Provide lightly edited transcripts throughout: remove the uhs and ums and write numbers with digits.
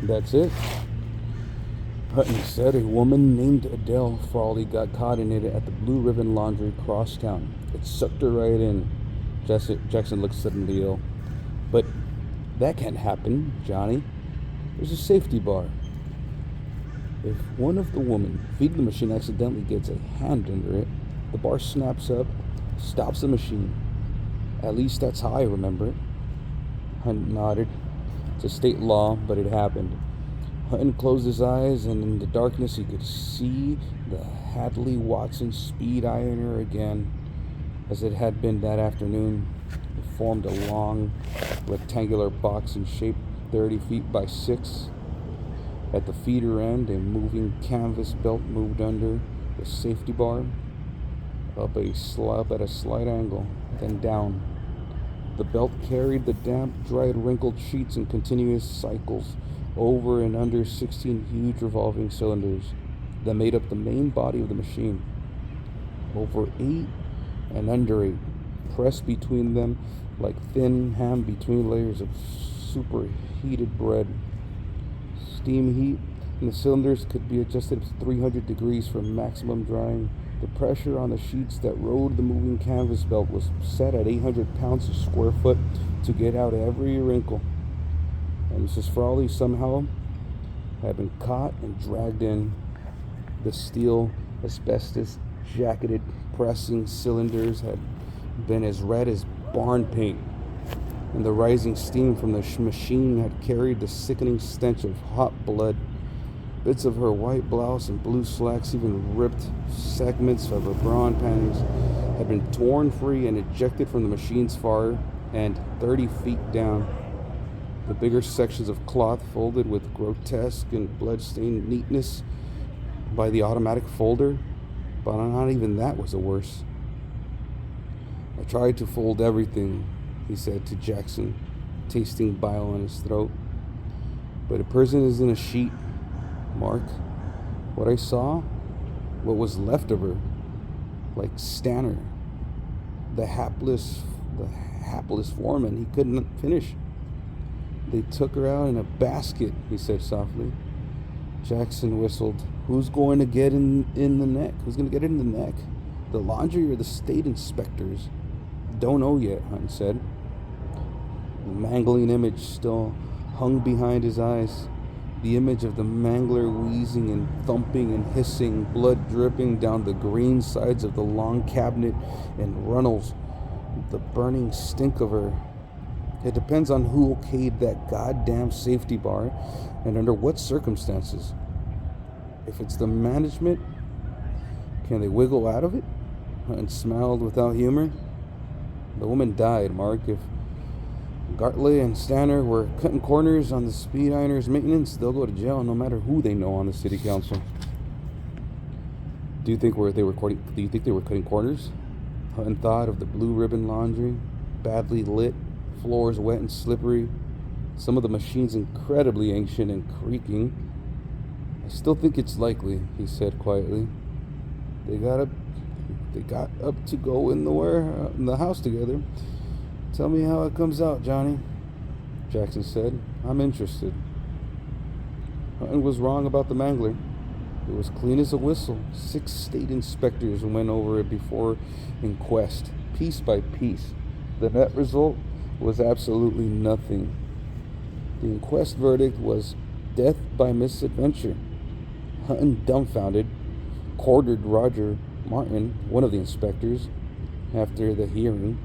That's it. Hutton said a woman named Adele Frawley got caught in it at the Blue Ribbon Laundry across town. It sucked her right in. Jackson looked suddenly ill. But that can't happen, Johnny. There's a safety bar. If one of the women feeding the machine accidentally gets a hand under it, the bar snaps up, stops the machine. At least that's how I remember it. Hunt nodded. It's a state law, but it happened. Hutton closed his eyes, and in the darkness he could see the Hadley Watson speed ironer again, as it had been that afternoon. It formed a long, rectangular box in shape 30 feet by 6. At the feeder end, a moving canvas belt moved under the safety bar, up at a slight angle, then down. The belt carried the damp, dried, wrinkled sheets in continuous cycles over and under 16 huge revolving cylinders that made up the main body of the machine. Over 8 and under 8, pressed between them like thin ham between layers of superheated bread. Steam heat in the cylinders could be adjusted to 300 degrees for maximum drying. The pressure on the sheets that rode the moving canvas belt was set at 800 pounds a square foot to get out every wrinkle. And Mrs. Frawley somehow had been caught and dragged in. The steel, asbestos, jacketed pressing cylinders had been as red as barn paint, and the rising steam from the machine had carried the sickening stench of hot blood. Bits of her white blouse and blue slacks, even ripped segments of her brawn panties, had been torn free and ejected from the machine's far end 30 feet down. The bigger sections of cloth, folded with grotesque and blood-stained neatness by the automatic folder, but not even that was the worst. I tried to fold everything, he said to Jackson, tasting bile in his throat. But a person isn't a sheet, Mark. What I saw, what was left of her, like Stanner, the hapless foreman, he couldn't finish. They took her out in a basket, he said softly. Jackson whistled. Who's going to get in the neck? Who's going to get it in the neck? The laundry or the state inspectors? Don't know yet, Hunt said. The mangling image still hung behind his eyes. The image of the Mangler wheezing and thumping and hissing, blood dripping down the green sides of the long cabinet and runnels, the burning stink of her. It depends on who okayed that goddamn safety bar and under what circumstances. If it's the management, can they wiggle out of it? And smiled without humor. The woman died, Mark. If Gartley and Stanner were cutting corners on the speed ironer's maintenance, they'll go to jail no matter who they know on the city council. Do you think they were cutting corners? Hutton thought of the Blue Ribbon Laundry, badly lit, floors wet and slippery, some of the machines incredibly ancient and creaking. I still think it's likely, he said quietly. They got up to go in the house together. Tell me how it comes out, Johnny, Jackson said. I'm interested. Hutton was wrong about the Mangler. It was clean as a whistle. 6 state inspectors went over it before inquest, piece by piece. The net result was absolutely nothing. The inquest verdict was death by misadventure. Hutton, dumbfounded, quartered Roger Martin, one of the inspectors, after the hearing.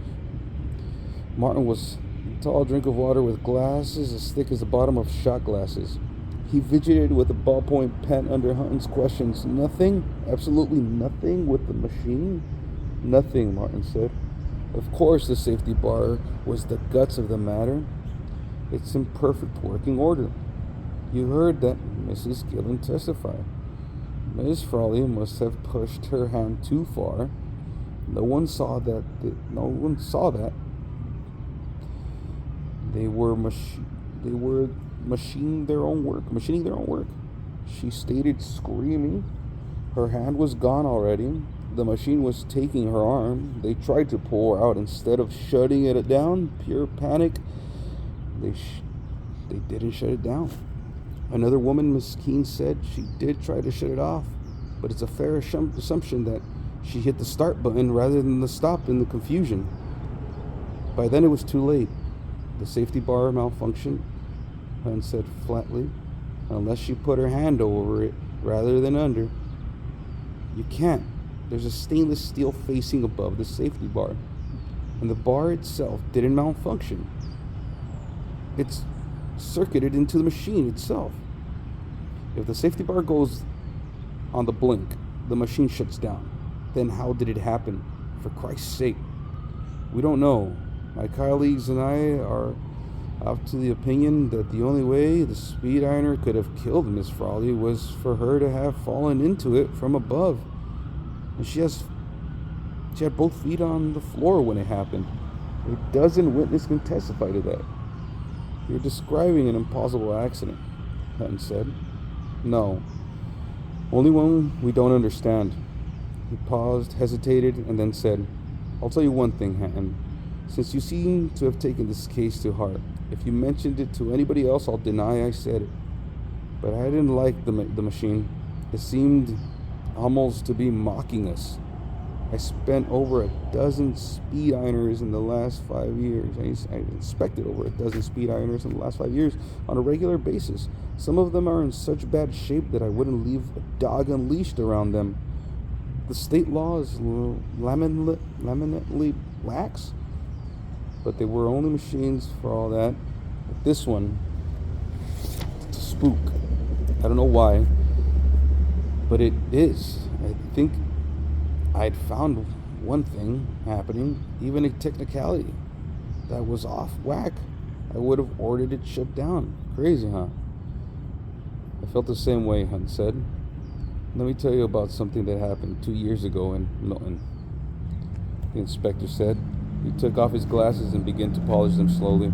Martin was a tall drink of water with glasses as thick as the bottom of shot glasses. He fidgeted with a ballpoint pen under Hutton's questions. Nothing? Absolutely nothing with the machine? Nothing, Martin said. Of course the safety bar was the guts of the matter. It's in perfect working order. You heard that Mrs. Gillen testified. Miss Frawley must have pushed her hand too far. No one saw that. They were machining their own work. She stated, screaming. Her hand was gone already. The machine was taking her arm. They tried to pull her out instead of shutting it down. Pure panic. They didn't shut it down. Another woman, Miss Keene said, she did try to shut it off, but it's a fair assumption that she hit the start button rather than the stop in the confusion. By then it was too late. The safety bar malfunctioned, Hunt said flatly, unless she put her hand over it rather than under. You can't. There's a stainless steel facing above the safety bar, and the bar itself didn't malfunction. It's circuited into the machine itself. If the safety bar goes on the blink, the machine shuts down. Then how did it happen? For Christ's sake. We don't know. My colleagues and I are of to the opinion that the only way the speed ironer could have killed Miss Frawley was for her to have fallen into it from above. And she had both feet on the floor when it happened. A dozen witnesses can testify to that. You're describing an impossible accident, Hutton said. No. Only one we don't understand. He paused, hesitated, and then said, I'll tell you one thing, Hatton. Since you seem to have taken this case to heart, if you mentioned it to anybody else, I'll deny I said it. But I didn't like the machine. It seemed almost to be mocking us. I spent over a dozen speed ironers in the last 5 years. I inspected over a dozen speed ironers in the last 5 years on a regular basis. Some of them are in such bad shape that I wouldn't leave a dog unleashed around them. The state law is laminately lax, but they were only machines for all that. But this one, it's a spook. I don't know why, but it is. I think I'd found one thing happening, even a technicality that was off whack. I would have ordered it shut down. Crazy, huh? I felt the same way, Hunt said. Let me tell you about something that happened 2 years ago in Milton, the inspector said. He took off his glasses and began to polish them slowly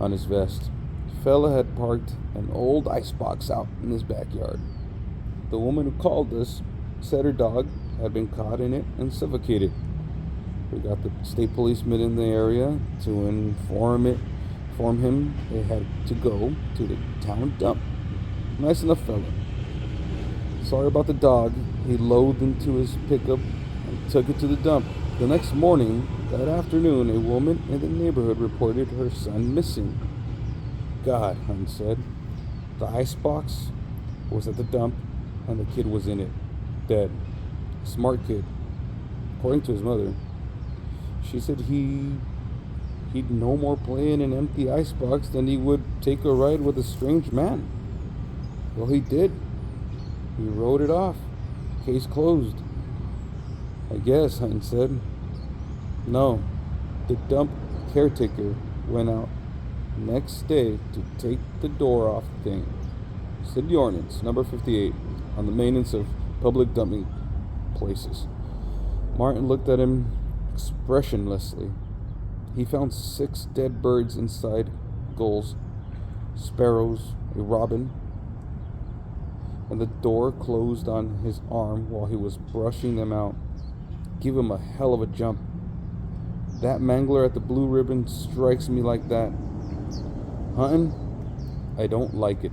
on his vest. The fella had parked an old icebox out in his backyard. The woman who called us said her dog had been caught in it and suffocated. We got the state policeman in the area to inform him they had to go to the town dump. Nice enough fella. Sorry about the dog. He loaded into his pickup and took it to the dump. The next morning, that afternoon, a woman in the neighborhood reported her son missing. God, Hunt said. The icebox was at the dump and the kid was in it, dead. Smart kid, according to his mother. She said he'd no more play in an empty icebox than he would take a ride with a strange man. Well, he did. He wrote it off. Case closed. I guess, Hunt said. No, the dump caretaker went out next day to take the door off the thing. City Ordinance, number 58, on the maintenance of public dumping places. Martin looked at him expressionlessly. He found 6 dead birds inside, gulls, sparrows, a robin, and the door closed on his arm while he was brushing them out. Give him a hell of a jump. That Mangler at the Blue Ribbon strikes me like that. Hunting? I don't like it.